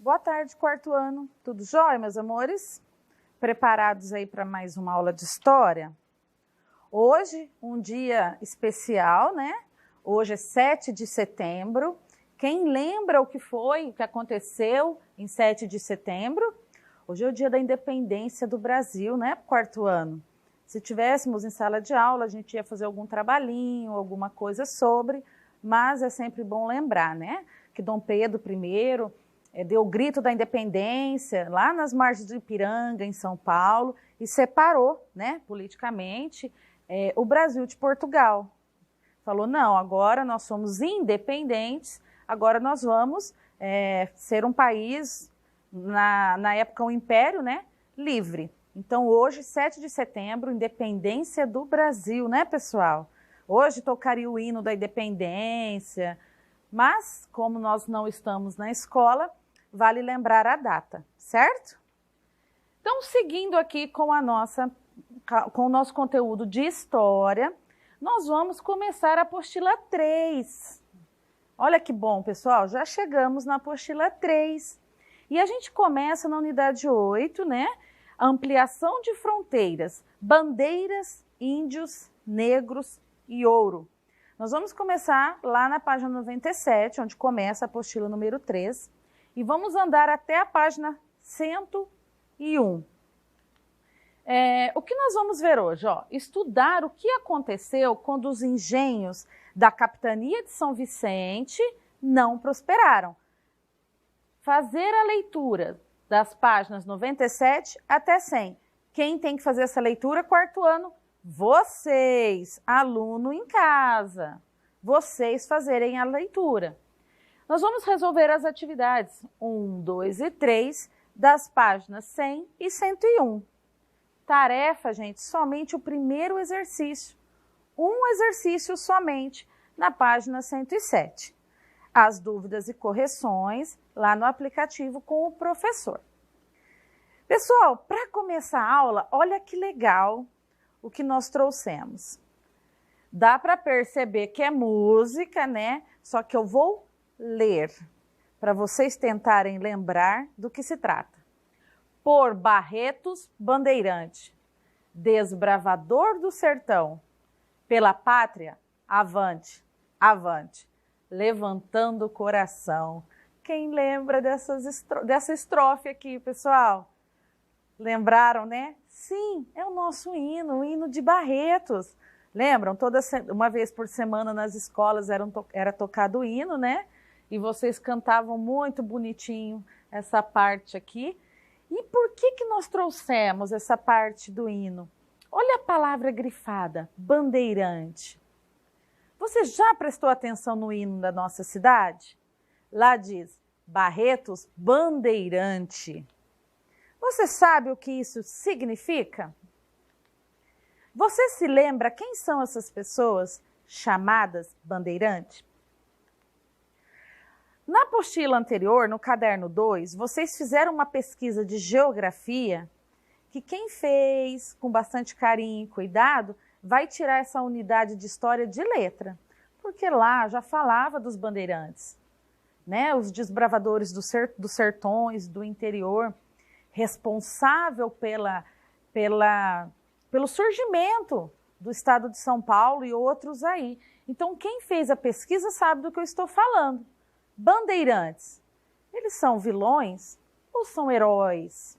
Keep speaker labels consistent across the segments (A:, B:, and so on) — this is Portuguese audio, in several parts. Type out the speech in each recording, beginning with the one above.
A: Boa tarde, quarto ano. Tudo jóia, meus amores? Preparados aí para mais uma aula de história? Hoje, um dia especial, né? Hoje é 7 de setembro. Quem lembra o que aconteceu em 7 de setembro? Hoje é o dia da independência do Brasil, né? Quarto ano. Se tivéssemos em sala de aula, a gente ia fazer algum trabalhinho, alguma coisa sobre, mas é sempre bom lembrar, né? Que Dom Pedro I deu o grito da independência lá nas margens do Ipiranga, em São Paulo, e separou, né, politicamente, o Brasil de Portugal. Falou, não, agora nós somos independentes, agora nós vamos ser um país, na época um império, né, livre. Então hoje, 7 de setembro, independência do Brasil, né, pessoal? Hoje tocaria o hino da independência, mas como nós não estamos na escola, vale lembrar a data, certo? Então, seguindo aqui com o nosso conteúdo de história, nós vamos começar a apostila 3. Olha que bom, pessoal, já chegamos na apostila 3. E a gente começa na unidade 8, né? Ampliação de fronteiras, bandeiras, índios, negros e ouro. Nós vamos começar lá na página 97, onde começa a apostila número 3, e vamos andar até a página 101. O que nós vamos ver hoje? Ó, estudar o que aconteceu quando os engenhos da capitania de São Vicente não prosperaram. Fazer a leitura das páginas 97 até 100. Quem tem que fazer essa leitura, quarto ano? Vocês, aluno em casa. Vocês fazerem a leitura. Nós vamos resolver as atividades 1, 2 e 3 das páginas 100 e 101. Tarefa, gente, somente o primeiro exercício. Um exercício somente na página 107. As dúvidas e correções lá no aplicativo com o professor. Pessoal, para começar a aula, olha que legal o que nós trouxemos. Dá para perceber que é música, né? Só que eu vou ler, para vocês tentarem lembrar do que se trata. Por Barretos Bandeirante, desbravador do sertão, pela pátria, avante, avante, levantando o coração. Quem lembra dessa estrofe aqui, pessoal? Lembraram, né? Sim, é o nosso hino, o hino de Barretos. Lembram? Uma vez por semana nas escolas era tocado o hino, né? E vocês cantavam muito bonitinho essa parte aqui. E por que nós trouxemos essa parte do hino? Olha a palavra grifada, bandeirante. Você já prestou atenção no hino da nossa cidade? Lá diz, Barretos Bandeirante. Você sabe o que isso significa? Você se lembra quem são essas pessoas chamadas bandeirante? Na apostila anterior, no caderno 2, vocês fizeram uma pesquisa de geografia que quem fez com bastante carinho e cuidado vai tirar essa unidade de história de letra, porque lá já falava dos bandeirantes, né? Os desbravadores dos sertões, do interior, responsável pelo surgimento do estado de São Paulo e outros aí. Então, quem fez a pesquisa sabe do que eu estou falando. Bandeirantes, eles são vilões ou são heróis?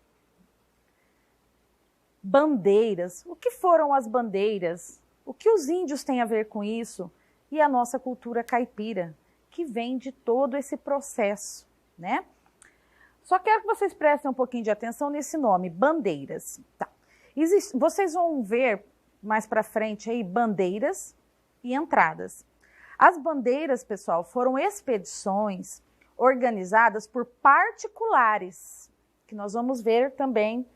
A: Bandeiras, o que foram as bandeiras? O que os índios têm a ver com isso? E a nossa cultura caipira, que vem de todo esse processo, né? Só quero que vocês prestem um pouquinho de atenção nesse nome, bandeiras. Tá. Vocês vão ver mais para frente aí bandeiras e entradas. As bandeiras, pessoal, foram expedições organizadas por particulares, que nós vamos ver também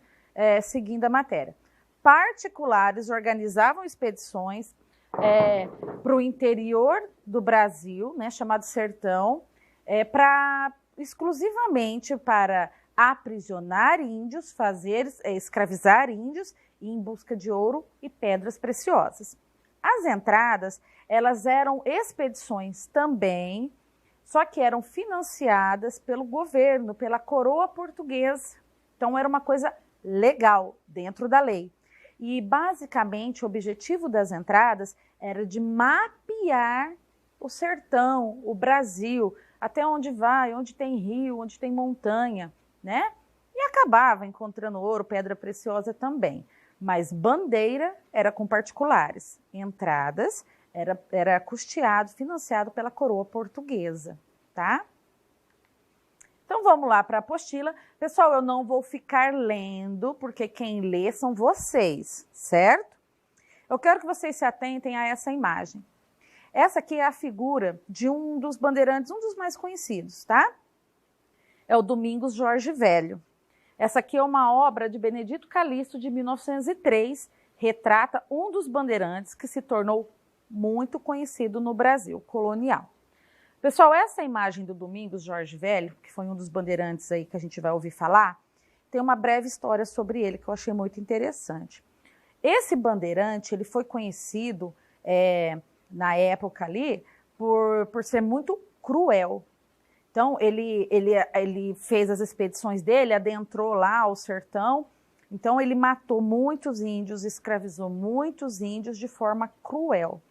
A: seguindo a matéria. Particulares organizavam expedições para o interior do Brasil, né, chamado sertão, exclusivamente para aprisionar índios, escravizar índios e em busca de ouro e pedras preciosas. As entradas, elas eram expedições também só que eram financiadas pelo governo, pela coroa portuguesa. Então era uma coisa legal, dentro da lei. E basicamente o objetivo das entradas era de mapear o sertão, o Brasil, até onde vai, onde tem rio, onde tem montanha, né? E acabava encontrando ouro, pedra preciosa também. Mas bandeira era com particulares, entradas era custeado, financiado pela coroa portuguesa, tá? Então vamos lá para a apostila. Pessoal, eu não vou ficar lendo, porque quem lê são vocês, certo? Eu quero que vocês se atentem a essa imagem. Essa aqui é a figura de um dos bandeirantes, um dos mais conhecidos, tá? É o Domingos Jorge Velho. Essa aqui é uma obra de Benedito Calixto, de 1903, retrata um dos bandeirantes que se tornou muito conhecido no Brasil colonial. Pessoal, essa imagem do Domingos Jorge Velho, que foi um dos bandeirantes aí que a gente vai ouvir falar, tem uma breve história sobre ele que eu achei muito interessante. Esse bandeirante, ele foi conhecido na época ali por ser muito cruel. Então, ele fez as expedições dele, adentrou lá ao sertão. Então, ele matou muitos índios, escravizou muitos índios de forma cruel.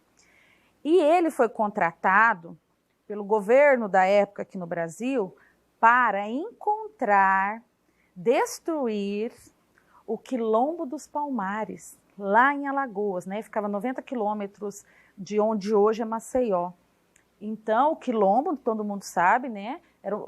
A: E ele foi contratado pelo governo da época aqui no Brasil para encontrar, destruir o Quilombo dos Palmares, lá em Alagoas, né? Ficava 90 quilômetros de onde hoje é Maceió. Então, o quilombo, todo mundo sabe, né?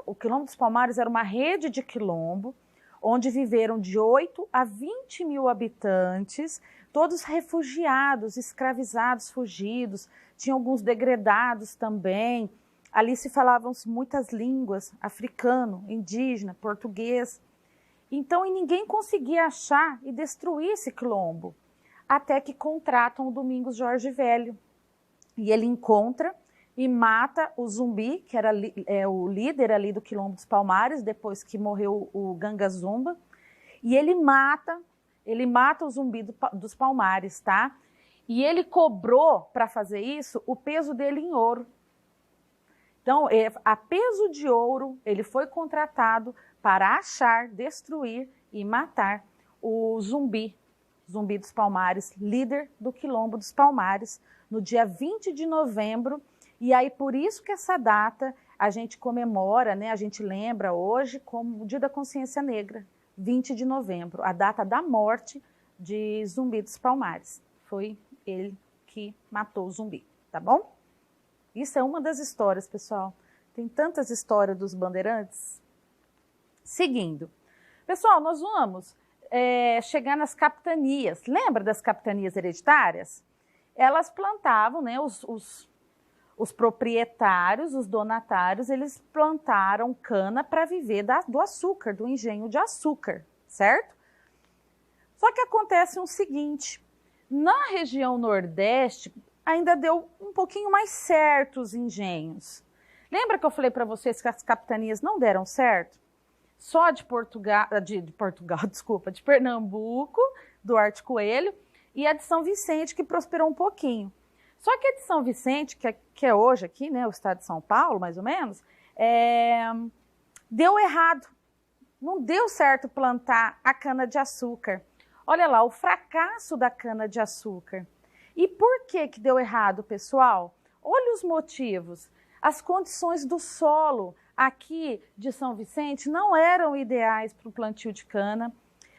A: O Quilombo dos Palmares era uma rede de quilombo, onde viveram de 8 a 20 mil habitantes, todos refugiados, escravizados, fugidos, tinha alguns degredados também. Ali se falavam muitas línguas, africano, indígena, português. Então, e ninguém conseguia achar e destruir esse quilombo, até que contratam o Domingos Jorge Velho. E ele encontra e mata o Zumbi, que era o líder ali do Quilombo dos Palmares, depois que morreu o Ganga Zumba. E ele mata o Zumbi dos Palmares, tá? E ele cobrou, para fazer isso, o peso dele em ouro. Então, a peso de ouro, ele foi contratado para achar, destruir e matar o Zumbi dos Palmares, líder do Quilombo dos Palmares, no dia 20 de novembro. E aí, por isso que essa data a gente comemora, né? A gente lembra hoje como o Dia da Consciência Negra, 20 de novembro, a data da morte de Zumbi dos Palmares. Foi ele que matou o Zumbi, tá bom? Isso é uma das histórias, pessoal. Tem tantas histórias dos bandeirantes. Seguindo. Pessoal, nós vamos chegar nas capitanias. Lembra das capitanias hereditárias? Elas plantavam, né, os proprietários, os donatários, eles plantaram cana para viver do açúcar, do engenho de açúcar, certo? Só que acontece o seguinte, na região Nordeste ainda deu um pouquinho mais certo os engenhos. Lembra que eu falei para vocês que as capitanias não deram certo? Só de Pernambuco, Duarte Coelho, e a de São Vicente, que prosperou um pouquinho. Só que a de São Vicente, que é hoje aqui, né, o estado de São Paulo, mais ou menos, deu errado. Não deu certo plantar a cana-de-açúcar. Olha lá, o fracasso da cana-de-açúcar. E por que deu errado, pessoal? Olha os motivos. As condições do solo aqui de São Vicente não eram ideais para o plantio de cana.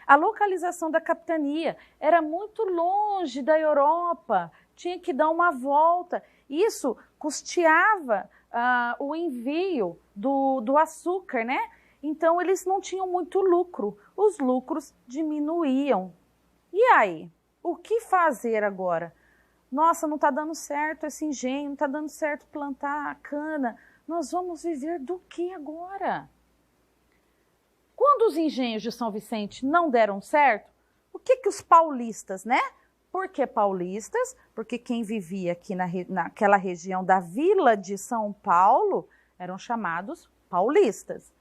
A: A localização da capitania era muito longe da Europa, tinha que dar uma volta. Isso custeava o envio do açúcar, né? Então, eles não tinham muito lucro, os lucros diminuíam. E aí, o que fazer agora? Nossa, não está dando certo esse engenho, não está dando certo plantar a cana. Nós vamos viver do que agora? Quando os engenhos de São Vicente não deram certo, o que os paulistas, né? Por que paulistas? Porque quem vivia aqui naquela região da Vila de São Paulo eram chamados paulistas.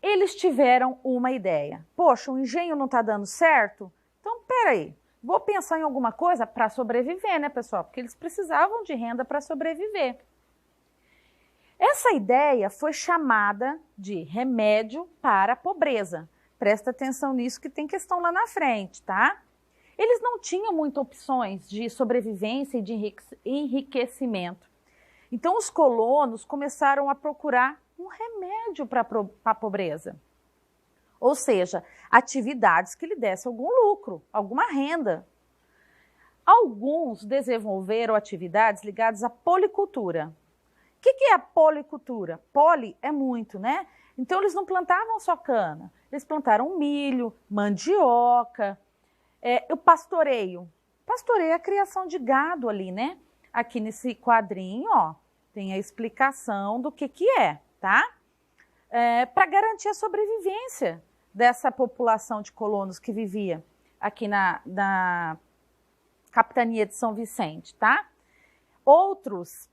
A: Eles tiveram uma ideia. Poxa, o engenho não está dando certo? Então, peraí, vou pensar em alguma coisa para sobreviver, né, pessoal? Porque eles precisavam de renda para sobreviver. Essa ideia foi chamada de remédio para a pobreza. Presta atenção nisso que tem questão lá na frente, tá? Eles não tinham muitas opções de sobrevivência e de enriquecimento. Então os colonos começaram a procurar um remédio para a pobreza. Ou seja, atividades que lhe dessem algum lucro, alguma renda. Alguns desenvolveram atividades ligadas à policultura. O que é a policultura? Poli é muito, né? Então eles não plantavam só cana, eles plantaram milho, mandioca, o pastoreio. Pastoreio é a criação de gado ali, né? Aqui nesse quadrinho, ó, tem a explicação do que é, tá? Para garantir a sobrevivência dessa população de colonos que vivia aqui na capitania de São Vicente, tá? Outros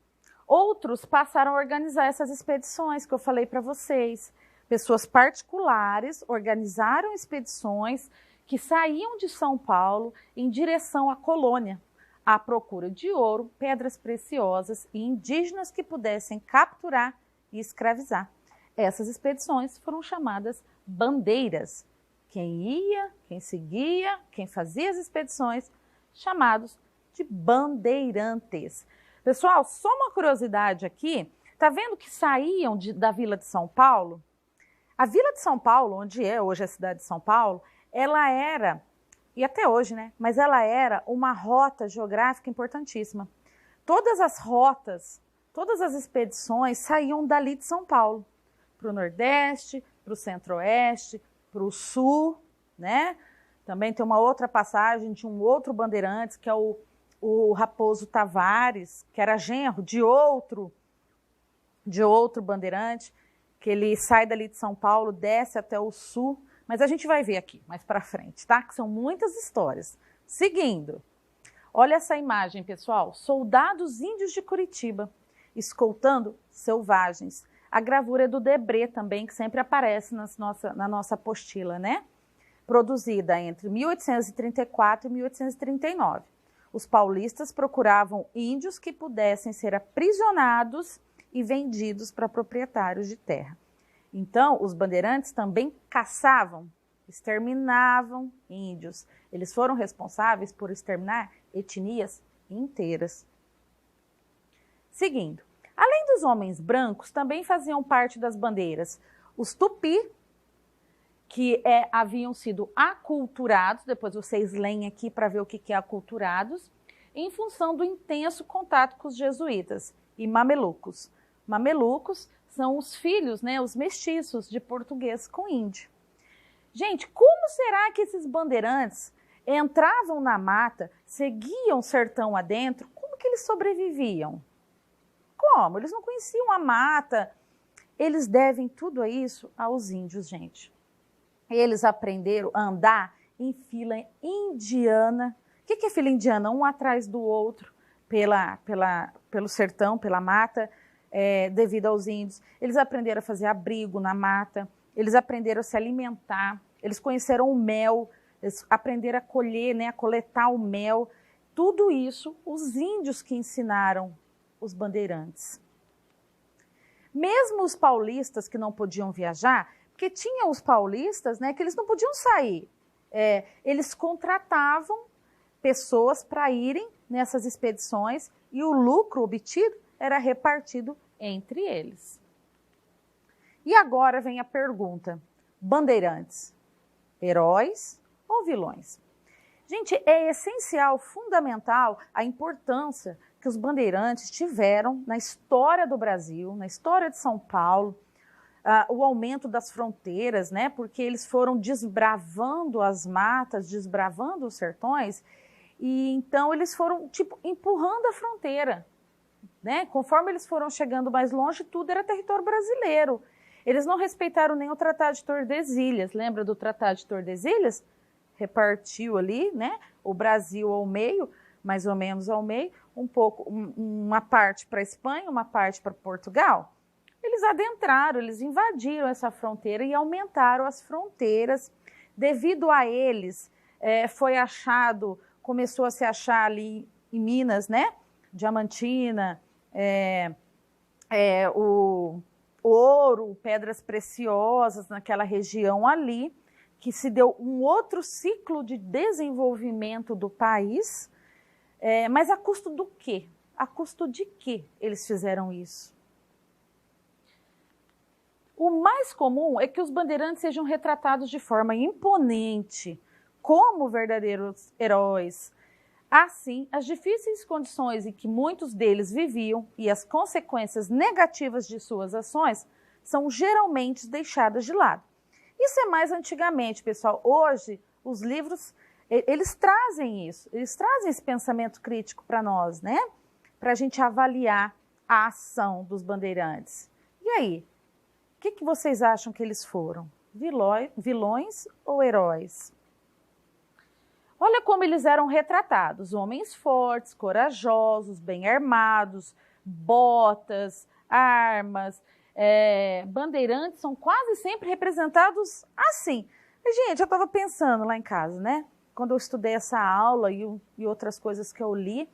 A: passaram a organizar essas expedições que eu falei para vocês. Pessoas particulares organizaram expedições que saíam de São Paulo em direção à colônia, à procura de ouro, pedras preciosas e indígenas que pudessem capturar e escravizar. Essas expedições foram chamadas bandeiras. Quem ia, quem seguia, quem fazia as expedições, chamados de bandeirantes. Pessoal, só uma curiosidade aqui, tá vendo que saíam da Vila de São Paulo? A Vila de São Paulo, onde é hoje a cidade de São Paulo, ela era, e até hoje, né? Mas ela era uma rota geográfica importantíssima. Todas as rotas, todas as expedições saíam dali de São Paulo, para o Nordeste, para o Centro-Oeste, para o Sul, né? Também tem uma outra passagem de um outro bandeirante, que é o Raposo Tavares, que era genro de outro bandeirante, que ele sai dali de São Paulo, desce até o Sul, mas a gente vai ver aqui mais para frente, tá? Que são muitas histórias. Seguindo, olha essa imagem, pessoal, soldados índios de Curitiba, escoltando selvagens. A gravura é do Debré também, que sempre aparece na nossa apostila, né? Produzida entre 1834 e 1839. Os paulistas procuravam índios que pudessem ser aprisionados e vendidos para proprietários de terra. Então, os bandeirantes também caçavam, exterminavam índios. Eles foram responsáveis por exterminar etnias inteiras. Seguindo, além dos homens brancos, também faziam parte das bandeiras os tupi, que haviam sido aculturados, depois vocês leem aqui para ver o que é aculturados, em função do intenso contato com os jesuítas, e mamelucos. Mamelucos são os filhos, né, os mestiços de português com índio. Gente, como será que esses bandeirantes entravam na mata, seguiam o sertão adentro? Como que eles sobreviviam? Como? Eles não conheciam a mata. Eles devem tudo a isso aos índios, gente. Eles aprenderam a andar em fila indiana. O que é fila indiana? Um atrás do outro, pelo sertão, pela mata, devido aos índios. Eles aprenderam a fazer abrigo na mata, eles aprenderam a se alimentar, eles conheceram o mel, eles aprenderam a colher, né, a coletar o mel. Tudo isso, os índios que ensinaram os bandeirantes. Mesmo os paulistas que não podiam viajar, porque tinham os paulistas, né, que eles não podiam sair. Eles contratavam pessoas para irem nessas expedições e o lucro obtido era repartido entre eles. E agora vem a pergunta: bandeirantes, heróis ou vilões? Gente, é essencial, fundamental a importância que os bandeirantes tiveram na história do Brasil, na história de São Paulo, o aumento das fronteiras, né? Porque eles foram desbravando as matas, desbravando os sertões, e então eles foram, tipo, empurrando a fronteira, né? Conforme eles foram chegando mais longe, tudo era território brasileiro. Eles não respeitaram nem o Tratado de Tordesilhas. Lembra do Tratado de Tordesilhas? Repartiu ali, né? O Brasil ao meio, mais ou menos ao meio, uma parte para a Espanha, uma parte para Portugal. Eles adentraram, eles invadiram essa fronteira e aumentaram as fronteiras. Devido a eles, começou a se achar ali em Minas, né? Diamantina, o ouro, pedras preciosas naquela região ali, que se deu um outro ciclo de desenvolvimento do país, mas a custo do quê? A custo de que eles fizeram isso? O mais comum é que os bandeirantes sejam retratados de forma imponente, como verdadeiros heróis. Assim, as difíceis condições em que muitos deles viviam e as consequências negativas de suas ações são geralmente deixadas de lado. Isso é mais antigamente, pessoal. Hoje, os livros, eles trazem isso, eles trazem esse pensamento crítico para nós, né? Para a gente avaliar a ação dos bandeirantes. E aí, o que vocês acham que eles foram? Vilões ou heróis? Olha como eles eram retratados, homens fortes, corajosos, bem armados, botas, armas. Bandeirantes são quase sempre representados assim. Gente, eu estava pensando lá em casa, né? Quando eu estudei essa aula e outras coisas que eu li,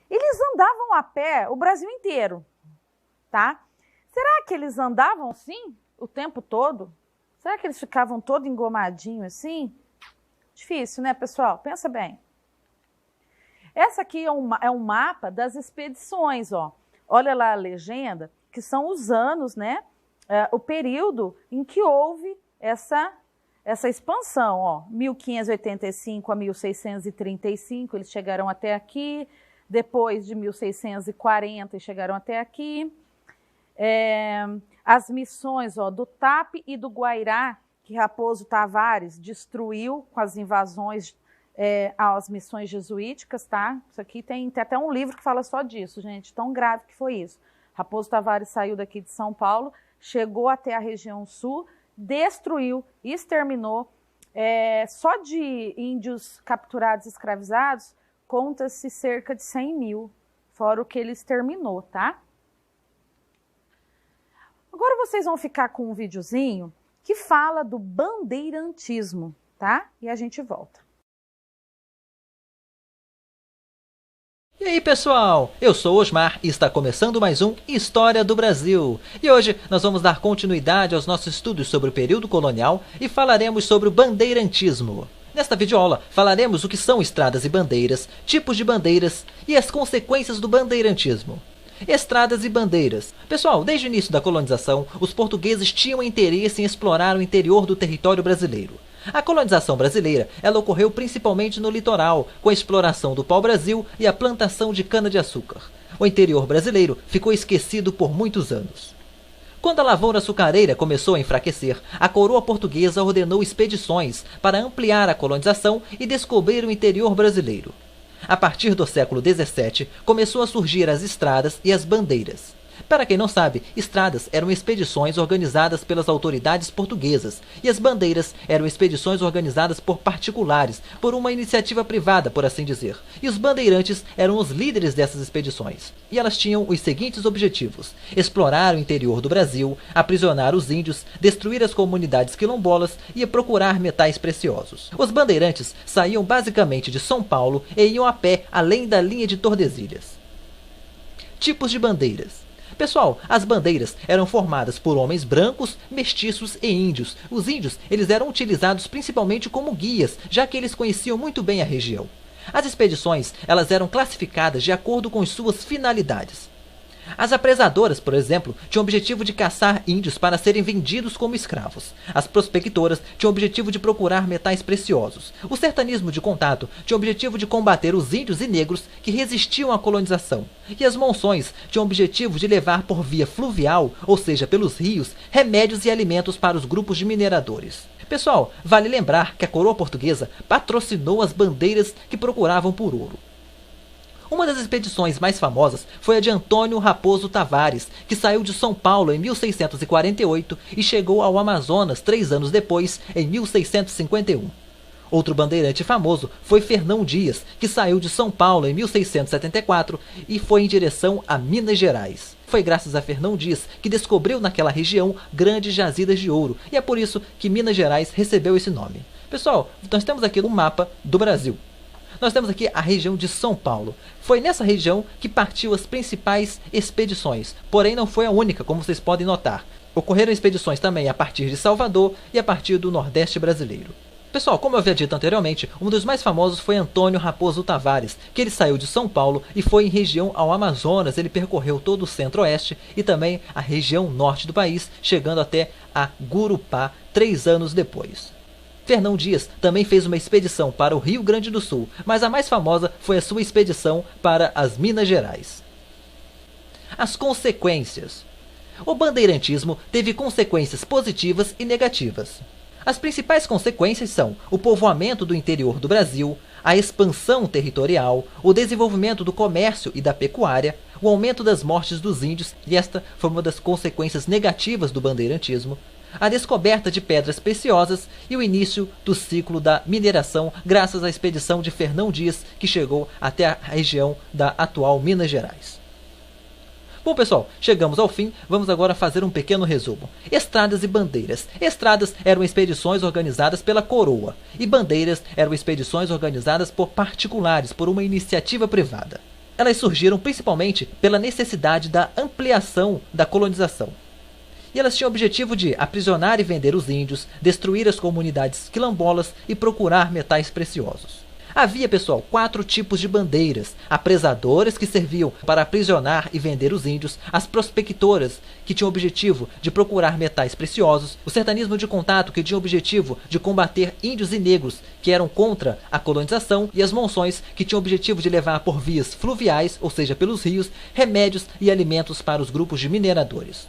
A: eles andavam a pé o Brasil inteiro, tá? Será que eles andavam assim o tempo todo? Será que eles ficavam todo engomadinho assim? Difícil, né, pessoal? Pensa bem. Essa aqui é um mapa das expedições, ó. Olha lá a legenda, que são os anos, né? O período em que houve essa expansão, ó. 1585 a 1635, eles chegaram até aqui. Depois de 1640, chegaram até aqui. As missões, ó, do TAP e do Guairá, que Raposo Tavares destruiu com as invasões às missões jesuíticas, tá? Isso aqui tem até um livro que fala só disso, gente, tão grave que foi isso. Raposo Tavares saiu daqui de São Paulo, chegou até a região sul, destruiu, exterminou. Só de índios capturados e escravizados, conta-se cerca de 100 mil, fora o que ele exterminou, tá? Agora vocês vão ficar com um videozinho que fala do bandeirantismo, tá? E a gente volta.
B: E aí, pessoal? Eu sou Osmar e está começando mais um História do Brasil. E hoje nós vamos dar continuidade aos nossos estudos sobre o período colonial e falaremos sobre o bandeirantismo. Nesta videoaula falaremos o que são estradas e bandeiras, tipos de bandeiras e as consequências do bandeirantismo. Estradas e bandeiras. Pessoal, desde o início da colonização, os portugueses tinham interesse em explorar o interior do território brasileiro. A colonização brasileira, ela ocorreu principalmente no litoral, com a exploração do pau-brasil e a plantação de cana-de-açúcar. O interior brasileiro ficou esquecido por muitos anos. Quando a lavoura açucareira começou a enfraquecer, a coroa portuguesa ordenou expedições para ampliar a colonização e descobrir o interior brasileiro. A partir do século XVII, começou a surgir as estradas e as bandeiras. Para quem não sabe, estradas eram expedições organizadas pelas autoridades portuguesas e as bandeiras eram expedições organizadas por particulares, por uma iniciativa privada, por assim dizer. E os bandeirantes eram os líderes dessas expedições. E elas tinham os seguintes objetivos: explorar o interior do Brasil, aprisionar os índios, destruir as comunidades quilombolas e procurar metais preciosos. Os bandeirantes saíam basicamente de São Paulo e iam a pé além da linha de Tordesilhas. Tipos de bandeiras. Pessoal, as bandeiras eram formadas por homens brancos, mestiços e índios. Os índios, eles eram utilizados principalmente como guias, já que eles conheciam muito bem a região. As expedições, elas eram classificadas de acordo com suas finalidades. As apresadoras, por exemplo, tinham o objetivo de caçar índios para serem vendidos como escravos. As prospectoras tinham o objetivo de procurar metais preciosos. O sertanismo de contato tinha o objetivo de combater os índios e negros que resistiam à colonização. E as monções tinham o objetivo de levar por via fluvial, ou seja, pelos rios, remédios e alimentos para os grupos de mineradores. Pessoal, vale lembrar que a coroa portuguesa patrocinou as bandeiras que procuravam por ouro. Uma das expedições mais famosas foi a de Antônio Raposo Tavares, que saiu de São Paulo em 1648 e chegou ao Amazonas 3 anos depois, em 1651. Outro bandeirante famoso foi Fernão Dias, que saiu de São Paulo em 1674 e foi em direção a Minas Gerais. Foi graças a Fernão Dias que descobriu naquela região grandes jazidas de ouro, e é por isso que Minas Gerais recebeu esse nome. Pessoal, nós temos aqui um mapa do Brasil. nós temos aqui a região de São Paulo. Foi nessa região que partiu as principais expedições, porém não foi a única, como vocês podem notar. Ocorreram expedições também a partir de Salvador e a partir do Nordeste brasileiro. Pessoal, como eu havia dito anteriormente, um dos mais famosos foi Antônio Raposo Tavares, que ele saiu de São Paulo e foi em região ao Amazonas. Ele percorreu todo o centro-oeste e também a região norte do país, chegando até a Gurupá 3 anos depois. Fernão Dias também fez uma expedição para o Rio Grande do Sul, mas a mais famosa foi a sua expedição para as Minas Gerais. As consequências. O bandeirantismo teve consequências positivas e negativas. As principais consequências são o povoamento do interior do Brasil, a expansão territorial, o desenvolvimento do comércio e da pecuária, o aumento das mortes dos índios, e esta foi uma das consequências negativas do bandeirantismo, a descoberta de pedras preciosas e o início do ciclo da mineração graças à expedição de Fernão Dias, que chegou até a região da atual Minas Gerais. Bom, pessoal, chegamos ao fim, vamos agora fazer um pequeno resumo. Estradas e bandeiras. Estradas eram expedições organizadas pela coroa, e bandeiras eram expedições organizadas por particulares, por uma iniciativa privada. Elas surgiram principalmente pela necessidade da ampliação da colonização. E elas tinham o objetivo de aprisionar e vender os índios, destruir as comunidades quilombolas e procurar metais preciosos. Havia, pessoal, 4 tipos de bandeiras: apresadoras, que serviam para aprisionar e vender os índios; as prospectoras, que tinham o objetivo de procurar metais preciosos; o sertanismo de contato, que tinha o objetivo de combater índios e negros que eram contra a colonização; e as monções, que tinham o objetivo de levar por vias fluviais, ou seja, pelos rios, remédios e alimentos para os grupos de mineradores.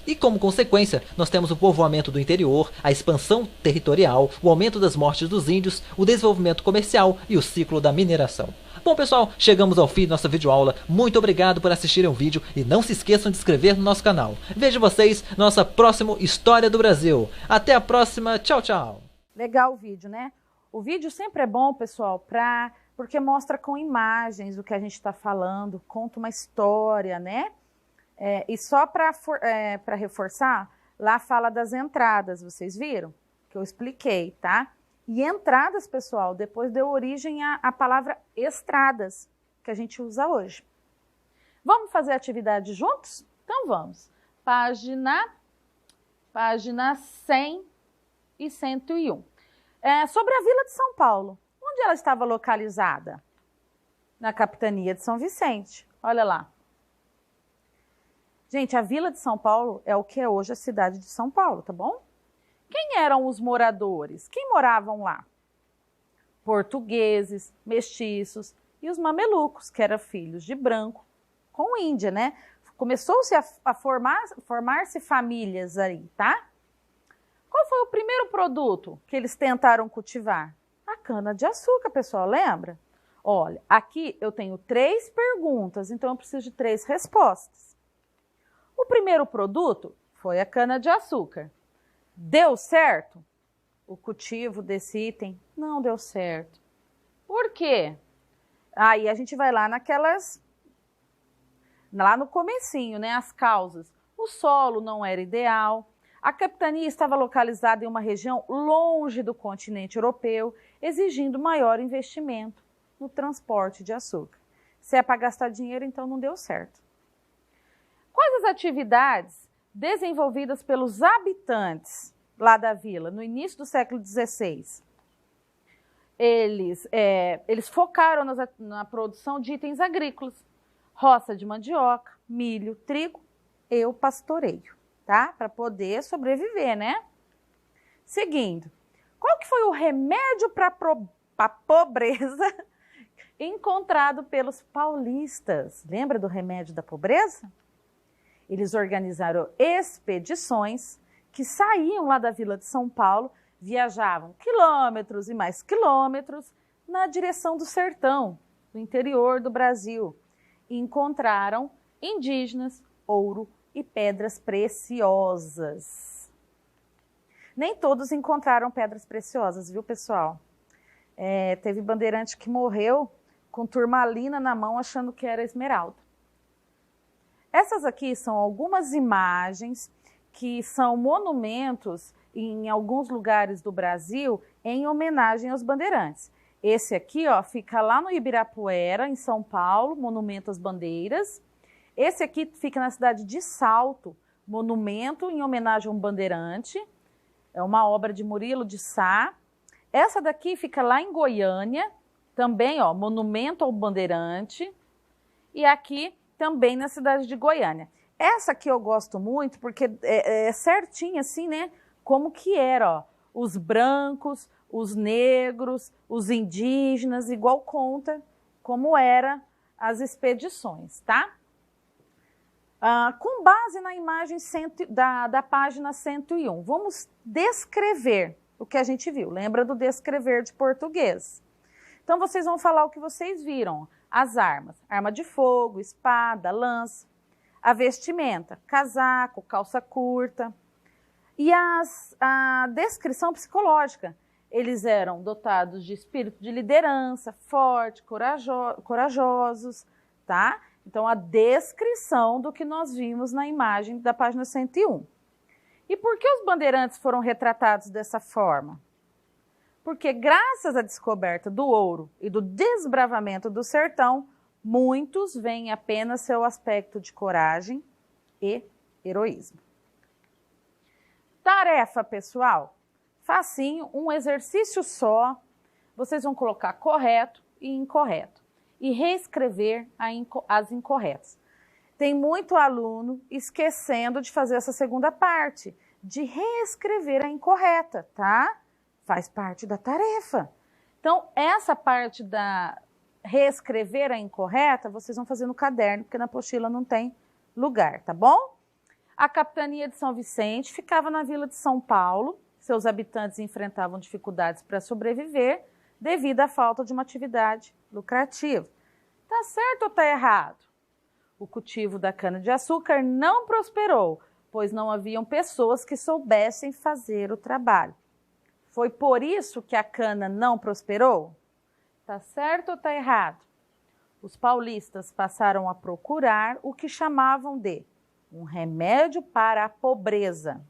B: E como consequência, nós temos o povoamento do interior, a expansão territorial, o aumento das mortes dos índios, o desenvolvimento comercial e o ciclo da mineração. Bom, pessoal, chegamos ao fim de nossa videoaula. Muito obrigado por assistirem o vídeo e não se esqueçam de se inscrever no nosso canal. Vejo vocês na nossa próxima História do Brasil. Até a próxima. Tchau, tchau.
A: Legal o vídeo, né? O vídeo sempre é bom, pessoal, porque mostra com imagens o que a gente está falando, conta uma história, né? E só para reforçar, lá fala das entradas, vocês viram? Que eu expliquei, tá? E entradas, pessoal, depois deu origem à palavra estradas, que a gente usa hoje. Vamos fazer a atividade juntos? Então vamos. Página 100 e 101. Sobre a Vila de São Paulo. Onde ela estava localizada? Na capitania de São Vicente. Olha lá. Gente, a Vila de São Paulo é o que é hoje a cidade de São Paulo, tá bom? Quem eram os moradores? Quem moravam lá? Portugueses, mestiços e os mamelucos, que eram filhos de branco com índia, né? Começou-se a formar-se famílias aí, tá? Qual foi o primeiro produto que eles tentaram cultivar? A cana-de-açúcar, pessoal, lembra? Olha, aqui eu tenho 3 perguntas, então eu preciso de 3 respostas. O primeiro produto foi a cana-de-açúcar. Deu certo? O cultivo desse item não deu certo. Por quê? Aí a gente vai lá lá no comecinho, né? As causas. O solo não era ideal. A capitania estava localizada em uma região longe do continente europeu, exigindo maior investimento no transporte de açúcar. Se é para gastar dinheiro, então não deu certo. Quais as atividades desenvolvidas pelos habitantes lá da vila no início do século XVI? Eles focaram na produção de itens agrícolas, roça de mandioca, milho, trigo e o pastoreio, tá? Para poder sobreviver, né? Seguindo, qual que foi o remédio para a pobreza encontrado pelos paulistas? Lembra do remédio da pobreza? Eles organizaram expedições que saíam lá da Vila de São Paulo, viajavam quilômetros e mais quilômetros na direção do sertão, do interior do Brasil, e encontraram indígenas, ouro e pedras preciosas. Nem todos encontraram pedras preciosas, viu, pessoal? Teve bandeirante que morreu com turmalina na mão achando que era esmeralda. Essas aqui são algumas imagens que são monumentos em alguns lugares do Brasil em homenagem aos bandeirantes. Esse aqui, ó, fica lá no Ibirapuera, em São Paulo, Monumento às Bandeiras. Esse aqui fica na cidade de Salto, monumento em homenagem a um bandeirante. É uma obra de Murilo de Sá. Essa daqui fica lá em Goiânia, também, ó, monumento ao bandeirante. E aqui também na cidade de Goiânia. Essa aqui eu gosto muito porque é certinho assim, né? Como que era, ó. Os brancos, os negros, os indígenas, igual conta como era as expedições, tá? Com base na imagem da página 101, vamos descrever o que a gente viu. Lembra do descrever de português? Então, vocês vão falar o que vocês viram. As armas, arma de fogo, espada, lança. A vestimenta, casaco, calça curta. E a descrição psicológica. Eles eram dotados de espírito de liderança, forte, corajosos, tá? Então, a descrição do que nós vimos na imagem da página 101. E por que os bandeirantes foram retratados dessa forma? Porque graças à descoberta do ouro e do desbravamento do sertão, muitos veem apenas seu aspecto de coragem e heroísmo. Tarefa, pessoal. Facinho, um exercício só. Vocês vão colocar correto e incorreto. E reescrever as incorretas. Tem muito aluno esquecendo de fazer essa segunda parte, de reescrever a incorreta, tá? Faz parte da tarefa. Então, essa parte da reescrever a incorreta, vocês vão fazer no caderno, porque na apostila não tem lugar, tá bom? A capitania de São Vicente ficava na vila de São Paulo. Seus habitantes enfrentavam dificuldades para sobreviver devido à falta de uma atividade lucrativa. Tá certo ou tá errado? O cultivo da cana-de-açúcar não prosperou, pois não haviam pessoas que soubessem fazer o trabalho. Foi por isso que a cana não prosperou? Tá certo ou tá errado? Os paulistas passaram a procurar o que chamavam de um remédio para a pobreza,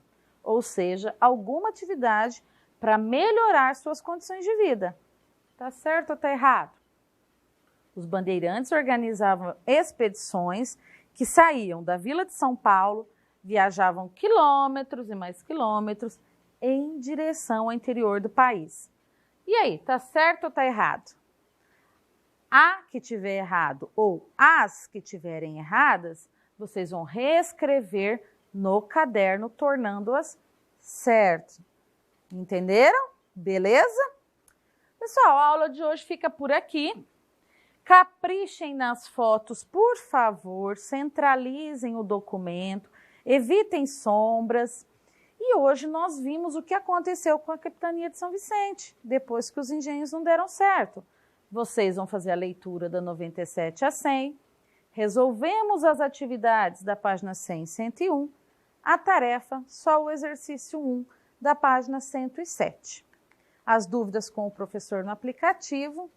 A: ou seja, alguma atividade para melhorar suas condições de vida. Tá certo ou tá errado? Os bandeirantes organizavam expedições que saíam da vila de São Paulo, viajavam quilômetros e mais quilômetros em direção ao interior do país. E aí, tá certo ou tá errado? A que tiver errado ou as que tiverem erradas, vocês vão reescrever no caderno, tornando-as certas. Entenderam? Beleza? Pessoal, a aula de hoje fica por aqui. Caprichem nas fotos, por favor, centralizem o documento, evitem sombras. E hoje nós vimos o que aconteceu com a capitania de São Vicente, depois que os engenhos não deram certo. Vocês vão fazer a leitura da 97 a 100, resolvemos as atividades da página 100 e 101, a tarefa, só o exercício 1 da página 107. As dúvidas com o professor no aplicativo.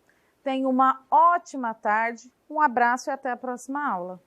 A: Tenham uma ótima tarde, um abraço e até a próxima aula.